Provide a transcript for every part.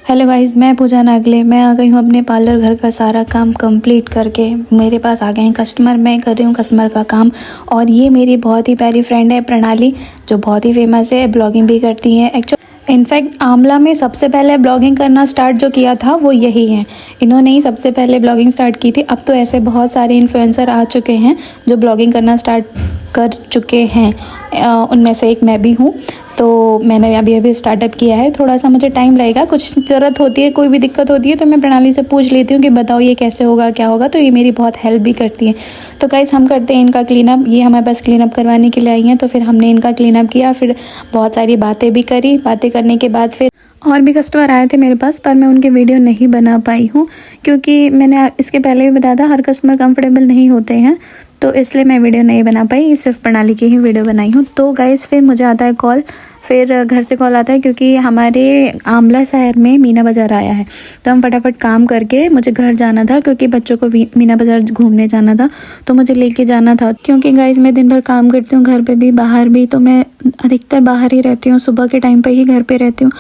Hello guys, मैं पूजा नागले। मैं आ गई हूँ अपने पार्लर घर का सारा काम कंप्लीट करके। मेरे पास आ गए हैं कस्टमर, मैं कर रही हूँ कस्टमर का काम। और ये मेरी बहुत ही प्यारी फ्रेंड है प्रणाली, जो बहुत ही फेमस है, ब्लॉगिंग भी करती है। इनफैक्ट आमला में सबसे पहले ब्लॉगिंग करना स्टार्ट जो किया था वो यही है। इन्होंने ही सबसे पहले ब्लॉगिंग स्टार्ट की थी। अब तो ऐसे बहुत सारे इन्फ्लुएंसर आ चुके हैं जो ब्लॉगिंग करना स्टार्ट कर चुके हैं। उनमें से एक मैं भी हूँ। तो मैंने अभी स्टार्टअप किया है। थोड़ा सा मुझे टाइम लगेगा, कुछ ज़रूरत होती है, कोई भी दिक्कत होती है तो मैं प्रणाली से पूछ लेती हूँ कि बताओ ये कैसे होगा, क्या होगा। तो ये मेरी बहुत हेल्प भी करती है। तो गाइस, हम करते हैं इनका क्लीनअप। ये हमारे पास क्लीनअप करवाने के लिए आई हैं, तो फिर हमने इनका क्लीनअप किया। फिर बहुत सारी बातें भी करी। बातें करने के बाद फिर और भी कस्टमर आए थे मेरे पास, पर मैं उनके वीडियो नहीं बना पाई हूँ, क्योंकि मैंने इसके पहले भी बताया था हर कस्टमर कंफर्टेबल नहीं होते हैं, तो इसलिए मैं वीडियो नहीं बना पाई। सिर्फ प्रणाली की ही वीडियो बनाई हूँ। तो गाइस, फिर मुझे आता है कॉल, फिर घर से कॉल आता है, क्योंकि हमारे आमला शहर में मीना बाज़ार आया है। तो हम फटाफट काम करके मुझे घर जाना था, क्योंकि बच्चों को मीना बाज़ार घूमने जाना था, तो मुझे लेके जाना था। क्योंकि गाइस, मैं दिन भर काम करती हूँ, घर पे भी बाहर भी, तो मैं अधिकतर बाहर ही रहती हूँ। सुबह के टाइम पे ही घर पे रहती हूँ,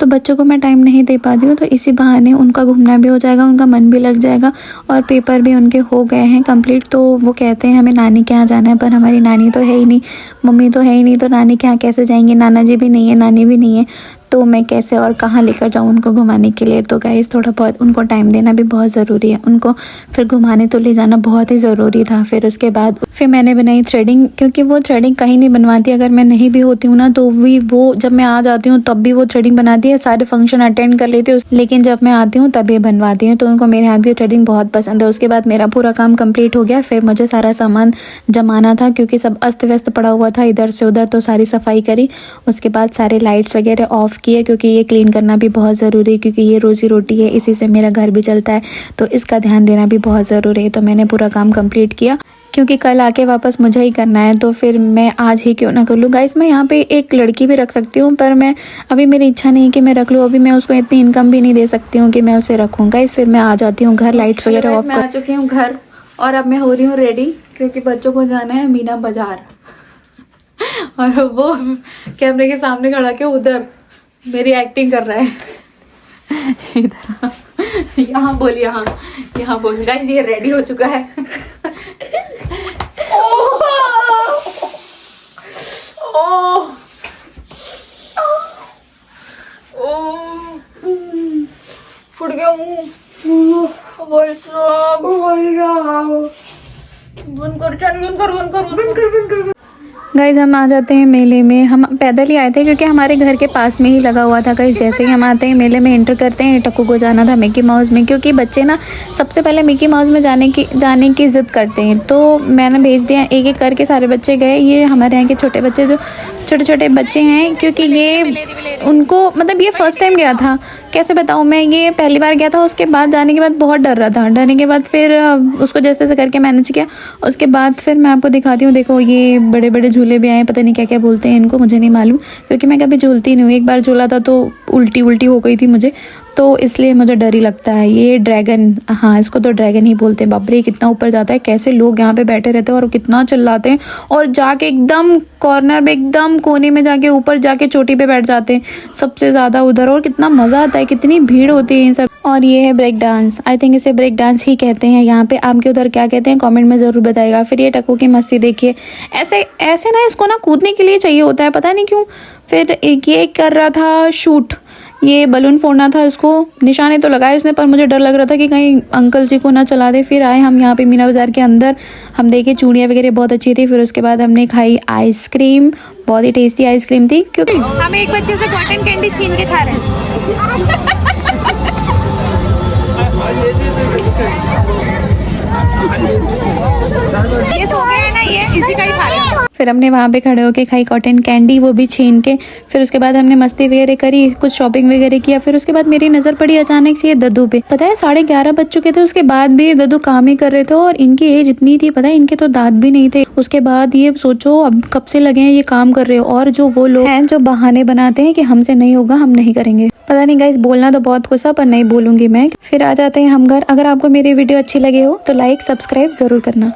तो बच्चों को मैं टाइम नहीं दे पाती हूँ। तो इसी बहाने उनका घूमना भी हो जाएगा, उनका मन भी लग जाएगा, और पेपर भी उनके हो गए हैं कंप्लीट। तो वो कहते हैं हमें नानी के यहाँ जाना है, पर हमारी नानी तो है ही नहीं, मम्मी तो है ही नहीं, तो नानी के यहाँ कैसे जाएंगे। नाना जी भी नहीं है, नानी भी नहीं है, तो मैं कैसे और कहाँ लेकर जाऊँ उनको घुमाने के लिए। तो गाइस, थोड़ा बहुत उनको टाइम देना भी बहुत ज़रूरी है। उनको फिर घुमाने तो ले जाना बहुत ही ज़रूरी था। फिर उसके बाद फिर मैंने बनाई थ्रेडिंग, क्योंकि वो थ्रेडिंग कहीं नहीं बनवाती। अगर मैं नहीं भी होती हूँ ना, तो भी वो जब मैं आ जाती हूँ तब भी वो थ्रेडिंग बनाती है। सारे फंक्शन अटेंड कर लेती है, लेकिन जब मैं आती हूँ तब ये बनवाती है। तो उनको मेरे हाथ की थ्रेडिंग बहुत पसंद है। उसके बाद मेरा पूरा काम कंप्लीट हो गया। फिर मुझे सारा सामान जमाना था, क्योंकि सब अस्त व्यस्त पड़ा हुआ था इधर से उधर। तो सारी सफाई करी। उसके बाद सारे लाइट्स वगैरह ऑफ किए, क्योंकि ये क्लीन करना भी बहुत ज़रूरी है, क्योंकि ये रोज़ी रोटी है, इसी से मेरा घर भी चलता है, तो इसका ध्यान देना भी बहुत ज़रूरी है। तो मैंने पूरा काम कंप्लीट किया, क्योंकि कल आके वापस मुझे ही करना है, तो फिर मैं आज ही क्यों ना कर लूँ। गाइस, मैं यहाँ पे एक लड़की भी रख सकती हूँ, पर मैं अभी मेरी इच्छा नहीं कि मैं रख लूँ। अभी मैं उसको इतनी इनकम भी नहीं दे सकती हूँ कि मैं उसे रखूँ। गाइस, फिर मैं आ जाती हूँ घर, लाइट्स वगैरह ऑफ कर। मैं आ चुकी हूँ घर, और अब मैं हो रही हूँ रेडी, क्योंकि बच्चों को जाना है मीना बाज़ार। और वो कैमरे के सामने खड़ा के उधर मेरी एक्टिंग कर रहा है। इधर यहाँ बोल, यहाँ बोल। गाइस, ये रेडी हो चुका है। फुट गया मुंह। बंद कर। गाइज, हम आ जाते हैं मेले में। हम पैदल ही आए थे, क्योंकि हमारे घर के पास में ही लगा हुआ था। गाइज, जैसे ही हम आते हैं मेले में एंटर करते हैं, टक्कू को जाना था मिकी माउस में, क्योंकि बच्चे ना सबसे पहले मिकी माउस में जाने की ज़िद करते हैं। तो मैंने भेज दिया, एक एक करके सारे बच्चे गए। ये हमारे यहाँ के छोटे बच्चे, जो छोटे छोटे बच्चे हैं, क्योंकि ये उनको मतलब ये फर्स्ट टाइम गया था। कैसे बताऊँ मैं, ये पहली बार गया था। उसके बाद जाने के बाद बहुत डर रहा था। डरने के बाद फिर उसको जैसे तैसे करके मैनेज किया। उसके बाद फिर मैं आपको दिखाती हूँ। देखो, ये बड़े बड़े झूले भी आए, पता नहीं क्या क्या बोलते हैं इनको, मुझे नहीं मालूम, क्योंकि मैं कभी झूलती नहीं हूँ। एक बार झूला था तो उल्टी हो गई थी मुझे, तो इसलिए मुझे डर ही लगता है। ये ड्रैगन, हाँ, इसको तो ड्रैगन ही बोलते हैं। बाप रे, कितना ऊपर जाता है। कैसे लोग यहाँ पे बैठे रहते हैं और कितना चिल्लाते हैं, और जाके एकदम कॉर्नर में, एकदम कोने में जाके ऊपर जाके चोटी पे बैठ जाते हैं सबसे ज़्यादा उधर। और कितना मज़ा आता है, कितनी भीड़ होती है इन सब। और ये है ब्रेक डांस। आई थिंक इसे ब्रेक डांस ही कहते हैं यहाँ पे। आपके उधर क्या कहते हैं कमेंट में ज़रूर बताइएगा। फिर ये टक्कू की मस्ती देखिए। ऐसे ना इसको ना कूदने के लिए चाहिए होता है, पता नहीं क्यों। फिर एक ये कर रहा था शूट, ये बलून फोड़ना था इसको। निशाने तो लगाए उसने, पर मुझे डर लग रहा था कि कहीं अंकल जी को ना चला दे। फिर आए हम यहाँ पे मीना बाज़ार के अंदर। हम देखे चूड़ियाँ वगैरह बहुत अच्छी थी। फिर उसके बाद हमने खाई आइसक्रीम, बहुत ही टेस्टी आइसक्रीम थी। क्योंकि हम एक बच्चे से कॉटन कैंडी छीन के खा रहे हैं। ये सो गया है ना, ये इसी का ही खा रहे हैं। फिर हमने वहाँ पे खड़े होके खाई कॉटन कैंडी, वो भी छीन के। फिर उसके बाद हमने मस्ती वगैरह करी, कुछ शॉपिंग वगैरह किया। फिर उसके बाद मेरी नज़र पड़ी अचानक से ये दद्दू पे। पता है 11:30 बज चुके थे, उसके बाद भी दद्दू काम ही कर रहे थे। और इनकी एज इतनी थी, पता है इनके तो दांत भी नहीं थे। उसके बाद ये सोचो अब कब से लगे हैं ये काम कर रहे हो। और जो वो लोग हैं जो बहाने बनाते हैं कि हमसे नहीं होगा, हम नहीं करेंगे, पता नहीं गाइस, बोलना तो बहुत कुछ था पर नहीं बोलूंगी मैं। फिर आ जाते हैं हम घर। अगर आपको मेरी वीडियो अच्छी लगे हो तो लाइक सब्सक्राइब जरूर करना।